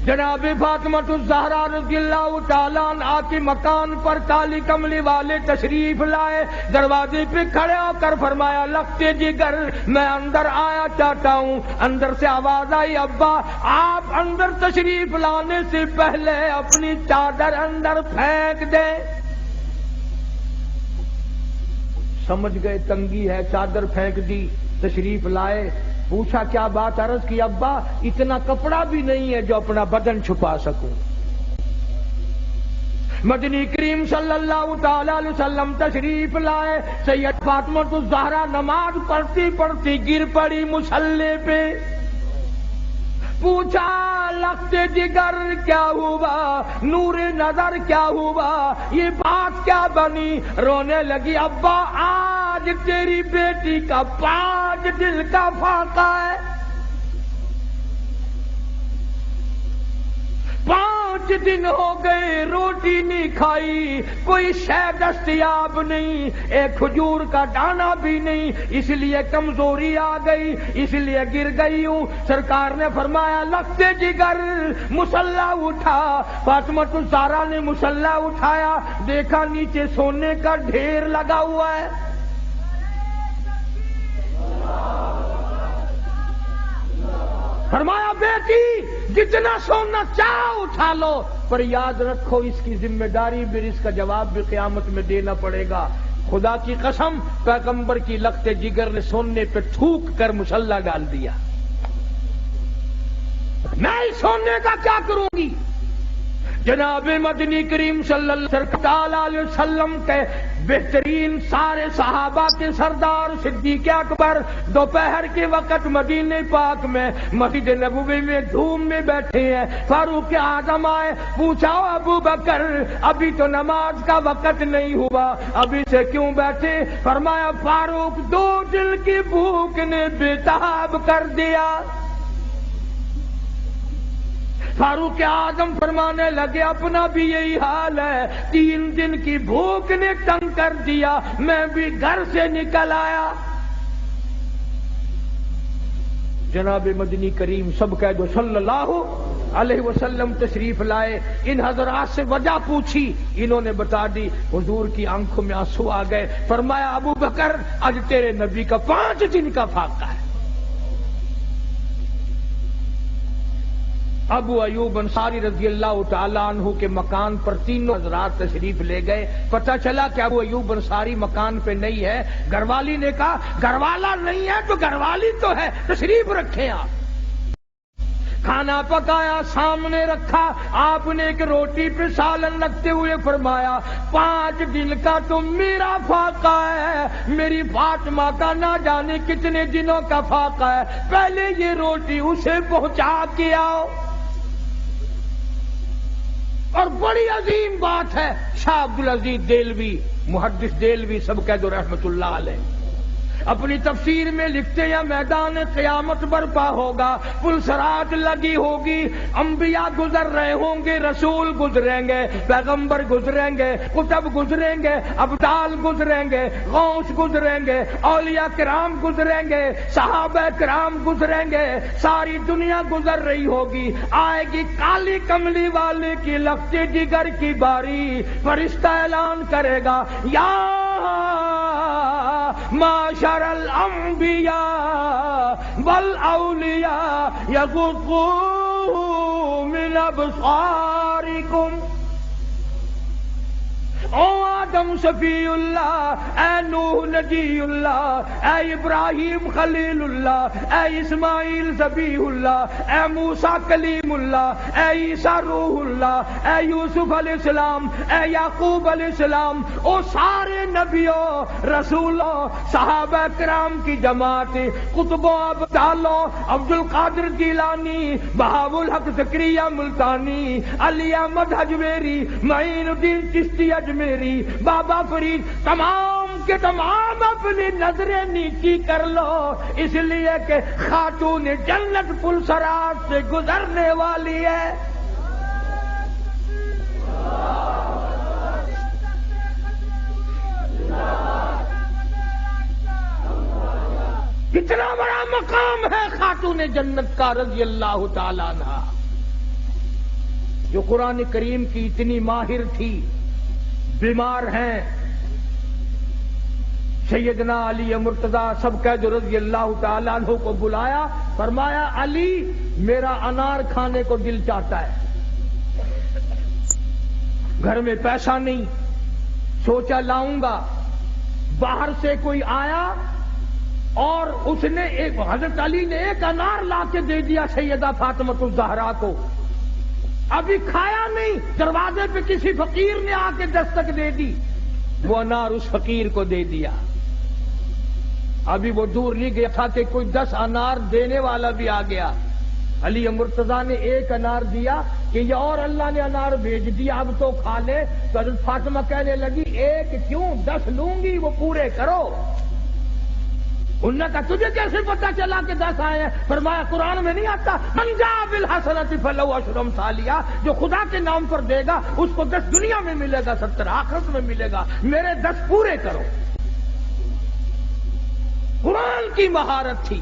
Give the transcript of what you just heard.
جناب فاطمہ الزہرا رضی اللہ تعالیٰ عنہا کے مکان پر کالی کملی والے تشریف لائے، دروازے پہ کھڑے ہو کر فرمایا لگتے جگر میں اندر آیا چاہتا ہوں۔ اندر سے آواز آئی ابا آپ اندر تشریف لانے سے پہلے اپنی چادر اندر پھینک دیں۔ سمجھ گئے تنگی ہے، چادر پھینک دی، تشریف لائے، پوچھا کیا بات، عرض کی ابا اتنا کپڑا بھی نہیں ہے جو اپنا بدن چھپا سکوں۔ مدنی کریم صلی اللہ تعالی علیہ وسلم تشریف لائے، سید فاطمہ الزہرا نماز پڑھتی پڑھتی گر پڑی مصلی پہ، پوچھا لخت جگر کیا ہوا، نور نظر کیا ہوا، یہ بات کیا بنی، رونے لگی ابا آج تیری بیٹی کا 5 دل کا فاقہ ہے، 5 دن ہو گئے روٹی نہیں کھائی، کوئی شے دستیاب نہیں، ایک کھجور کا دانہ بھی نہیں، اس لیے کمزوری آ گئی، اس لیے گر گئی ہوں۔ سرکار نے فرمایا لگتے جگر مصلا اٹھا۔ فاطمہ الزہرا نے مصلا اٹھایا، دیکھا نیچے سونے کا ڈھیر لگا ہوا ہے۔ فرمایا بیٹی جتنا سونا چاہو اٹھا لو، پر یاد رکھو اس کی ذمہ داری بھی، اس کا جواب بھی قیامت میں دینا پڑے گا۔ خدا کی قسم پیغمبر کی لگتے جگر نے سونے پہ تھوک کر مصلا ڈال دیا۔ میں اس سونے کا کیا کروں گی؟ جناب مدنی کریم صلی اللہ علیہ وسلم کے بہترین سارے صحابہ کے سردار صدیق اکبر دوپہر کے وقت مدینہ پاک میں مسجد نبوی میں دھوم میں بیٹھے ہیں۔ فاروق اعظم آئے، پوچھا ابو بکر ابھی تو نماز کا وقت نہیں ہوا، ابھی سے کیوں بیٹھے؟ فرمایا فاروق 2 دل کی بھوک نے بےتاب کر دیا۔ فاروق اعظم فرمانے لگے اپنا بھی یہی حال ہے، 3 دن کی بھوک نے تنگ کر دیا، میں بھی گھر سے نکل آیا۔ جناب مدنی کریم سب کہہ دو صلی اللہ علیہ وسلم تشریف لائے، ان حضرات سے وجہ پوچھی، انہوں نے بتا دی، حضور کی آنکھوں میں آنسو آ گئے۔ فرمایا ابو بکر آج تیرے نبی کا 5 دن کا فاقہ ہے۔ ابو ایوب انصاری رضی اللہ تعالیٰ عنہ کے مکان پر 3 حضرات تشریف لے گئے، پتہ چلا کہ ابو ایوب انصاری مکان پہ نہیں ہے۔ گھر والی نے کہا گھر والا نہیں ہے تو گھر والی تو ہے، تشریف رکھیں آپ۔ کھانا پکایا، سامنے رکھا، آپ نے ایک روٹی پہ سالن رکھتے ہوئے فرمایا 5 دن کا تو میرا فاقہ ہے، میری فاطمہ کا نہ جانے کتنے دنوں کا فاقہ ہے، پہلے یہ روٹی اسے پہنچا کے آؤ۔ اور بڑی عظیم بات ہے، شاہ عبدالعزیز دہلوی محدث دہلوی سب کہہ دو رحمت اللہ علیہ اپنی تفسیر میں لکھتے ہیں میدان قیامت برپا ہوگا، پلسرات لگی ہوگی، انبیاء گزر رہے ہوں گے، رسول گزریں گے، پیغمبر گزریں گے، کتب گزریں گے، ابدال گزریں گے، غوث گزریں گے، اولیاء کرام گزریں گے، صحابہ کرام گزریں گے، ساری دنیا گزر رہی ہوگی، آئے گی کالی کملی والے کی لگتے جگر کی باری، فرشتہ اعلان کرے گا یا معاشر الانبیاء والاولیاء یغضوا من ابصارکم، او آدم صفی اللہ، اے نوح نجی اللہ، اے ابراہیم خلیل اللہ، اے اسماعیل ذبیح اللہ، اے موسیٰ کلیم اللہ، اے عیسیٰ روح اللہ، اے یوسف علیہ السلام، اے یعقوب علیہ السلام، او سارے نبیوں رسولوں صحابہ کرام کی جماعت، قطبوں ابدالوں، عبد القادر جیلانی، بہاء الحق زکریا ملتانی، علی احمد اجمیری، معین الدین چشتی میری، بابا فرید، تمام کے تمام اپنی نظریں نیچی کر لو، اس لیے کہ خاتون جنت پلسرات سے گزرنے والی ہے۔ کتنا بڑا مقام ہے خاتون جنت کا رضی اللہ تعالیٰ عنہ۔ جو قرآن کریم کی اتنی ماہر تھی، بیمار ہیں، سیدنا علی مرتضی سب قید رضی اللہ تعالیٰ عنہ کو بلایا، فرمایا علی میرا انار کھانے کو دل چاہتا ہے، گھر میں پیسہ نہیں، سوچا لاؤں گا۔ باہر سے کوئی آیا اور اس نے حضرت علی نے ایک انار لا کے دے دیا سیدہ فاطمہ الزہرا کو، ابھی کھایا نہیں، دروازے پہ کسی فقیر نے آ کے دستک دے دی، وہ انار اس فقیر کو دے دیا۔ ابھی وہ دور نہیں گیا تھا کہ کوئی 10 انار دینے والا بھی آ گیا۔ علی مرتضیٰ نے ایک انار دیا کہ یہ اور اللہ نے انار بھیج دیا، اب تو کھا لے۔ تو حضرت فاطمہ کہنے لگی ایک کیوں 10 لوں گی، وہ پورے کرو۔ انہوں نے کہا تجھے کیسے پتا چلا کہ 10 آئے ہیں؟ فرمایا قرآن میں نہیں آتا من جاء بالحسنۃ فلہ عشر امثالہا، جو خدا کے نام پر دے گا اس کو 10 دنیا میں ملے گا، 70 آخرت میں ملے گا، میرے 10 پورے کرو۔ قرآن کی مہارت تھی۔